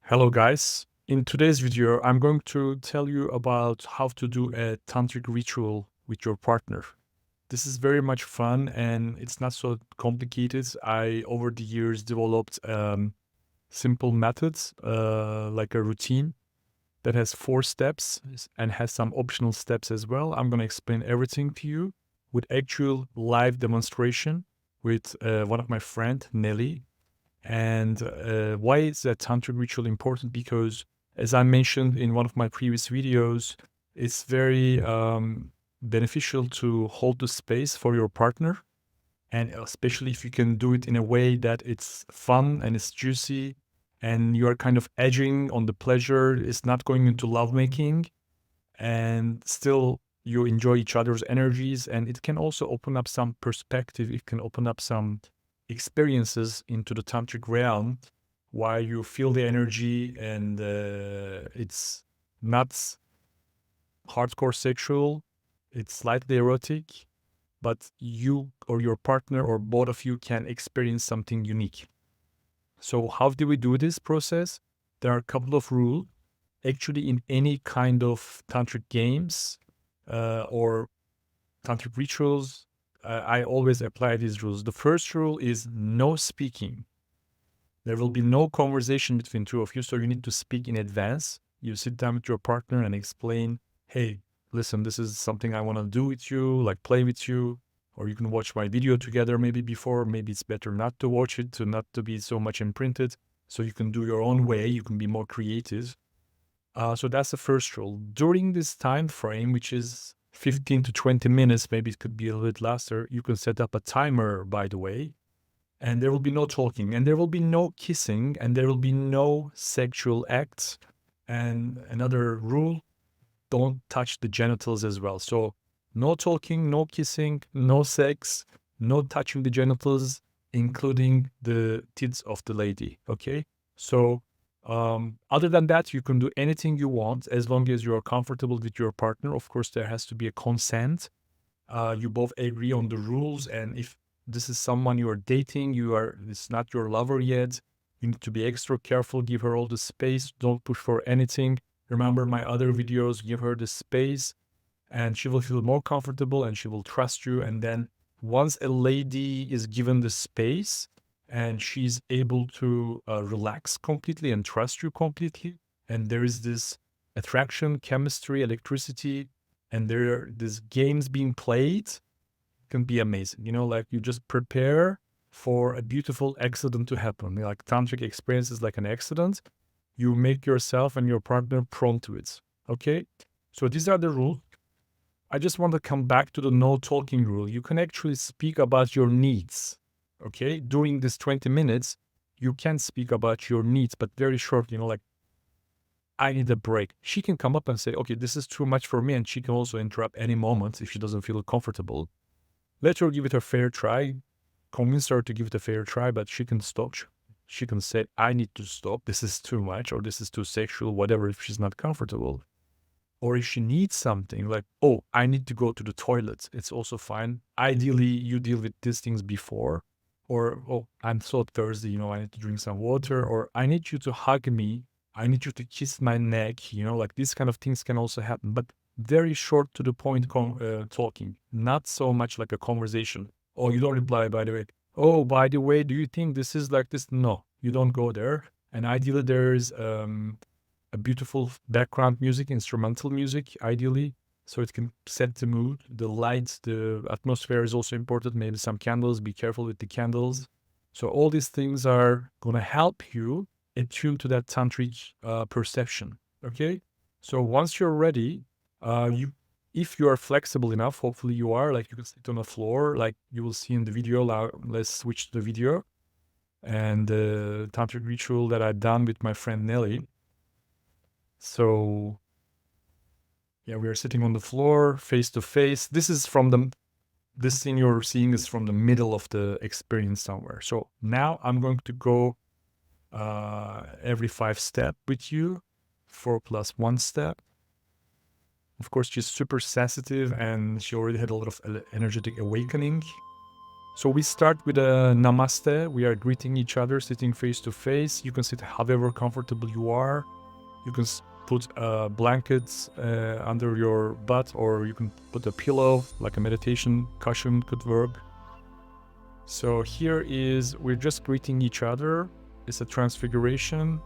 Hello guys. In today's video, I'm going to tell you about how to do a tantric ritual with your partner. This is very much fun and it's not so complicated. I, over the years, developed simple methods like a routine that has 4 steps and has some optional steps as well. I'm going to explain everything to you with actual live demonstration with one of my friend, Nelly. And why is that tantric ritual important? Because, as I mentioned in one of my previous videos, it's very beneficial to hold the space for your partner. And especially if you can do it in a way that it's fun and it's juicy and you are kind of edging on the pleasure, it's not going into lovemaking, and still you enjoy each other's energies. And it can also open up some perspective. It can open up some experiences into the tantric realm while you feel the energy, and it's not hardcore sexual, it's slightly erotic, but you or your partner or both of you can experience something unique. So how do we do this process? There are a couple of rules. Actually, in any kind of tantric games or tantric rituals, I always apply these rules. The first rule is no speaking. There will be no conversation between two of you, so you need to speak in advance. You sit down with your partner and explain, hey, listen, this is something I want to do with you, like play with you, or you can watch my video together maybe before. Maybe it's better not to watch it, to not to be so much imprinted, so you can do your own way, you can be more creative. So that's the first rule. During this time frame, which is 15 to 20 minutes, maybe it could be a little bit lesser, you can set up a timer, by the way, and there will be no talking, and there will be no kissing, and there will be no sexual acts. And another rule, don't touch the genitals as well. So no talking, no kissing, no sex, no touching the genitals, including the tits of the lady, okay? So other than that, you can do anything you want as long as you're comfortable with your partner. Of course, there has to be a consent. You both agree on the rules, and if this is someone you are dating, it's not your lover yet, you need to be extra careful. Give her all the space. Don't push for anything. Remember my other videos, give her the space and she will feel more comfortable and she will trust you. And then once a lady is given the space and she's able to relax completely and trust you completely, and there is this attraction, chemistry, electricity, and there are these games being played, can be amazing. You know, like you just prepare for a beautiful accident to happen. Like tantric experience is like an accident. You make yourself and your partner prone to it. Okay? So these are the rules. I just want to come back to the no talking rule. You can actually speak about your needs. Okay? During this 20 minutes, you can speak about your needs, but very short, like, I need a break. She can come up and say, okay, this is too much for me. And she can also interrupt any moment if she doesn't feel comfortable. Let her give it a fair try. Convince her to give it a fair try, but she can stop. She can say, I need to stop. This is too much, or this is too sexual, whatever, if she's not comfortable. Or if she needs something like, oh, I need to go to the toilet, it's also fine. Ideally, you deal with these things before. Or, oh, I'm so thirsty, I need to drink some water. Or I need you to hug me. I need you to kiss my neck. Like these kind of things can also happen. But very short to the point talking, not so much like a conversation. Oh, you don't reply, by the way. Oh, by the way, do you think this is like this? No, you don't go there. And ideally, there's a beautiful background music, instrumental music, ideally, so it can set the mood. The lights, the atmosphere is also important. Maybe some candles, be careful with the candles. So all these things are going to help you attune to that tantric perception, okay? So once you're ready, if you are flexible enough, hopefully you are, like you can sit on the floor, like you will see in the video. Now let's switch to the video. And the tantric ritual that I've done with my friend Nelly. So yeah, we are sitting on the floor, face to face. This scene you're seeing is from the middle of the experience somewhere. So now I'm going to go every 5 steps with you, 4 plus 1 step. Of course, she's super sensitive and she already had a lot of energetic awakening. So we start with a namaste. We are greeting each other, sitting face to face. You can sit however comfortable you are. You can put blankets under your butt, or you can put a pillow, like a meditation cushion could work. So here we're just greeting each other. It's a transfiguration.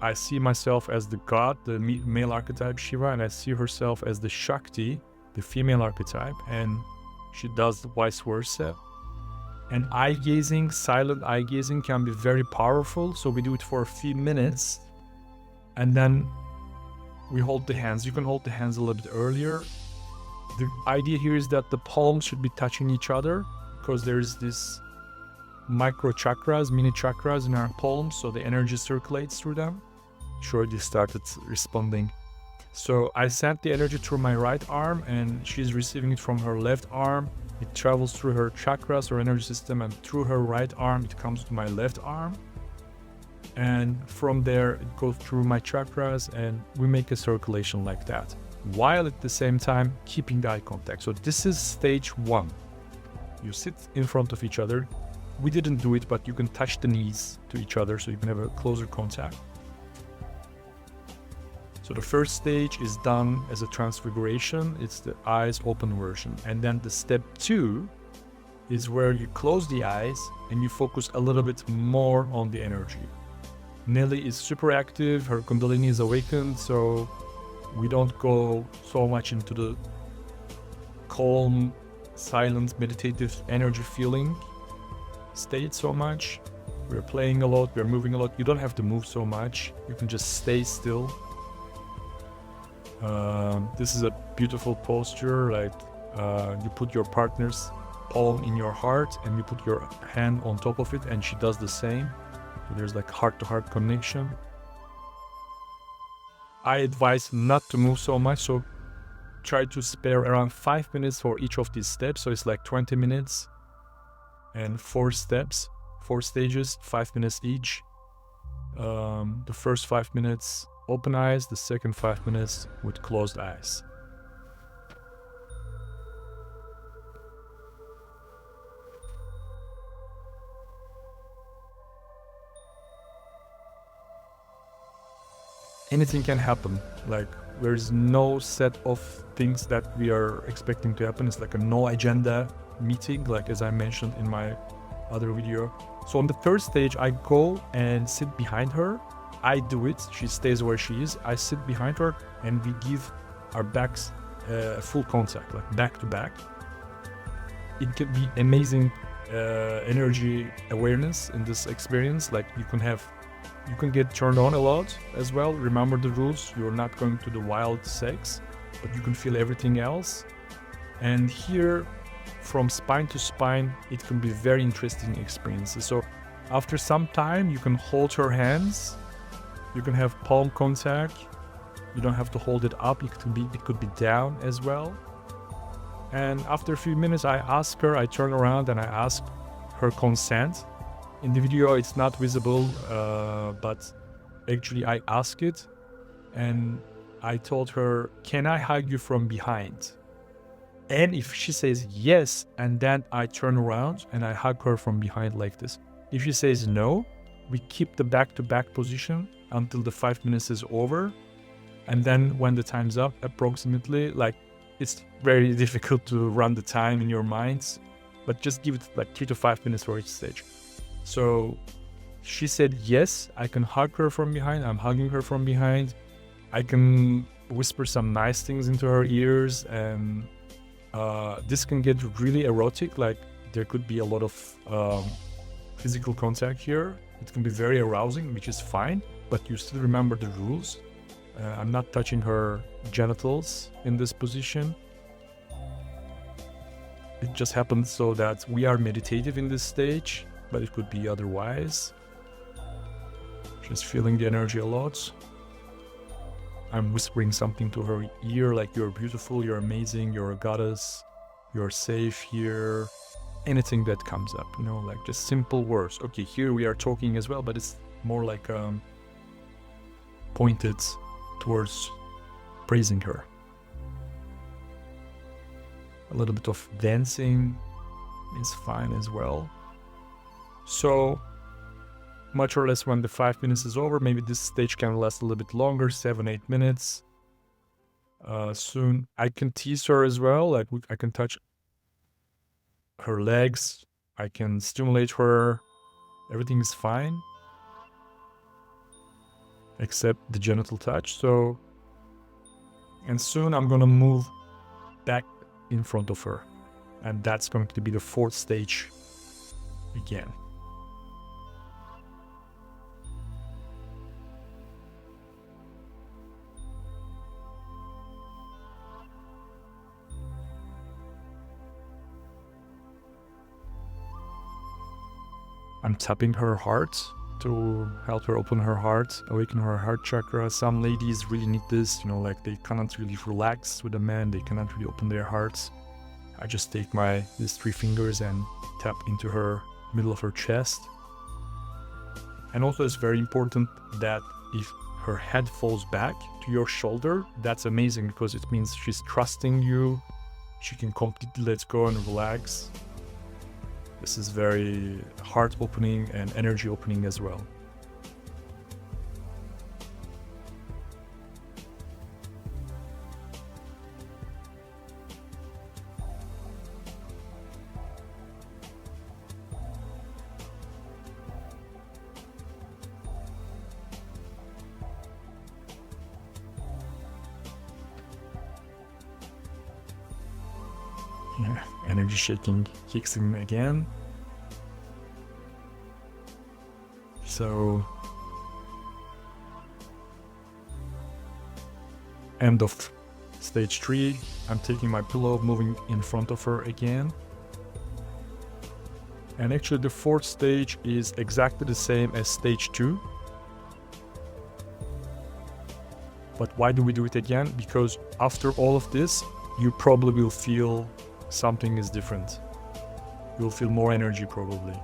I see myself as the god, the male archetype Shiva, and I see herself as the Shakti, the female archetype, and she does vice versa. And eye gazing, silent eye gazing can be very powerful. So we do it for a few minutes, and then we hold the hands. You can hold the hands a little bit earlier. The idea here is that the palms should be touching each other, because there's this micro chakras, mini chakras in our palms, so the energy circulates through them. She already started responding. So I sent the energy through my right arm, and she's receiving it from her left arm. It travels through her chakras, her energy system, and through her right arm, it comes to my left arm. And from there, it goes through my chakras, and we make a circulation like that, while at the same time keeping the eye contact. So this is stage 1. You sit in front of each other. We didn't do it, but you can touch the knees to each other, so you can have a closer contact. So the first stage is done as a transfiguration. It's the eyes open version. And then the step 2 is where you close the eyes and you focus a little bit more on the energy. Nelly is super active, her Kundalini is awakened, so we don't go so much into the calm, silent, meditative energy feeling state so much. We're playing a lot, we're moving a lot. You don't have to move so much, you can just stay still. This is a beautiful posture, like you put your partner's palm in your heart and you put your hand on top of it, and she does the same. So there's like heart-to-heart connection. I advise not to move so much, so try to spare around 5 minutes for each of these steps. So it's like 20 minutes and 4 steps, 4 stages, 5 minutes each. The first 5 minutes open eyes, the second 5 minutes with closed eyes. Anything can happen. Like, there's no set of things that we are expecting to happen. It's like a no agenda meeting, like as I mentioned in my other video. So on the first stage, I go and sit behind her. I do it. She stays where she is. I sit behind her and we give our backs full contact, like back to back. It can be amazing energy awareness in this experience. Like you can get turned on a lot as well. Remember the rules. You're not going to the wild sex, but you can feel everything else. And here, from spine to spine, it can be very interesting experiences. So after some time, you can hold her hands. You can have palm contact. You don't have to hold it up. It could be down as well. And after a few minutes, I turn around and I ask her consent. In the video, it's not visible, but actually I asked it, and I told her, can I hug you from behind? And if she says yes, and then I turn around and I hug her from behind like this. If she says no, we keep the back-to-back position until the 5 minutes is over. And then when the time's up, approximately, like, it's very difficult to run the time in your minds, but just give it like 3 to 5 minutes for each stage. So she said yes, I can hug her from behind. I'm hugging her from behind. I can whisper some nice things into her ears, and this can get really erotic. Like there could be a lot of physical contact here. It can be very arousing, which is fine, but you still remember the rules. I'm not touching her genitals in this position. It just happens so that we are meditative in this stage, but it could be otherwise. Just feeling the energy a lot. I'm whispering something to her ear, like you're beautiful, you're amazing, you're a goddess, you're safe here. Anything that comes up, you know, like just simple words. Okay, here we are talking as well, but it's more like pointed towards praising her. A little bit of dancing, is fine as well. So much or less when the 5 minutes is over, maybe this stage can last a little bit longer, 7-8 minutes. Soon I can tease her as well. Like I can touch her legs, I can stimulate her. Everything is fine except the genital touch. So, and soon I'm gonna move back in front of her, and that's going to be the 4th stage again. I'm tapping her heart to help her open her heart, awaken her heart chakra. Some ladies really need this, you know, like they cannot really relax with a man, they cannot really open their hearts. I just take these 3 fingers and tap into her middle of her chest. And also it's very important that if her head falls back to your shoulder, that's amazing because it means she's trusting you. She can completely let go and relax. This is very heart opening and energy opening as well. Yeah, energy shaking kicks in again. So, end of stage 3. I'm taking my pillow, moving in front of her again. And actually the 4th stage is exactly the same as stage 2. But why do we do it again? Because after all of this, you probably will feel something is different. You'll feel more energy probably.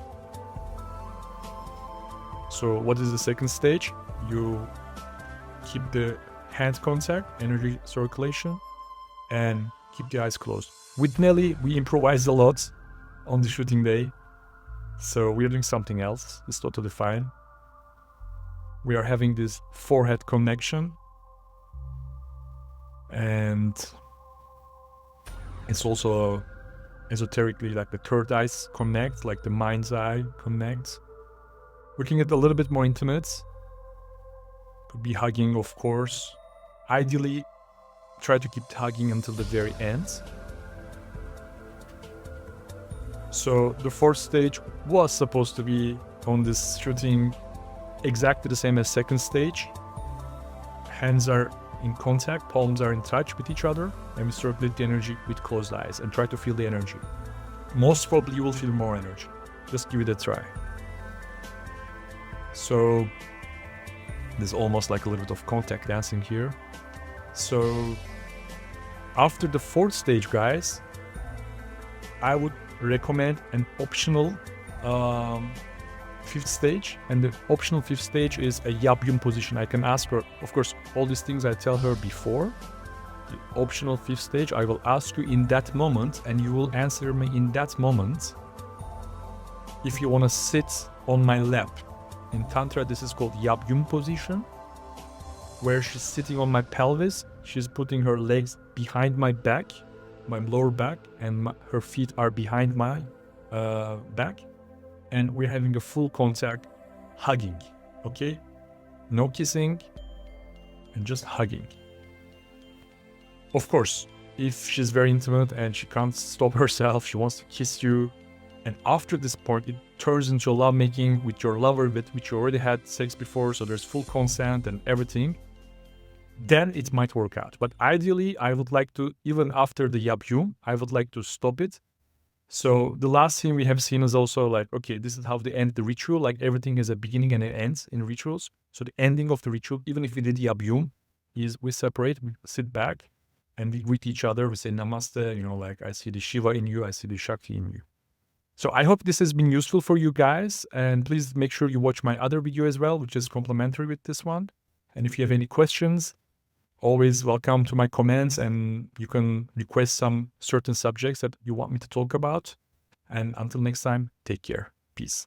So what is the 2nd stage? You keep the hand contact, energy circulation, and keep the eyes closed. With Nelly, we improvise a lot on the shooting day. So we're doing something else. It's totally fine. We are having this forehead connection. And it's also esoterically like the 3rd eye connects, like the mind's eye connects. Looking at a little bit more intimate. Could be hugging, of course. Ideally, try to keep hugging until the very end. So the 4th stage was supposed to be on this shooting exactly the same as 2nd stage. Hands are in contact, palms are in touch with each other, and we circulate the energy with closed eyes and try to feel the energy. Most probably you will feel more energy. Just give it a try. So there's almost like a little bit of contact dancing here. So after the 4th stage, guys, I would recommend an optional 5th stage, and the optional 5th stage is a Yab-Yum position. I can ask her, of course, all these things I tell her before. The optional 5th stage, I will ask you in that moment, and you will answer me in that moment if you want to sit on my lap. In Tantra, this is called Yab-Yum position, where she's sitting on my pelvis. She's putting her legs behind my back, my lower back, and her feet are behind my back. And we're having a full contact hugging, okay? No kissing, and just hugging. Of course, if she's very intimate and she can't stop herself, she wants to kiss you, and after this point, it turns into a lovemaking with your lover with which you already had sex before, so there's full consent and everything, then it might work out. But ideally, I would like to, even after the Yab-Yum, I would like to stop it. So the last thing we have seen is also like, okay, this is how they end the ritual. Like everything has a beginning and an end in rituals. So the ending of the ritual, even if we did Yab-Yum, is we separate, we sit back, and we greet each other. We say namaste, you know, like I see the Shiva in you, I see the Shakti in you. So I hope this has been useful for you guys. And please make sure you watch my other video as well, which is complementary with this one. And if you have any questions, always welcome to my comments, and you can request some certain subjects that you want me to talk about. And until next time, take care. Peace.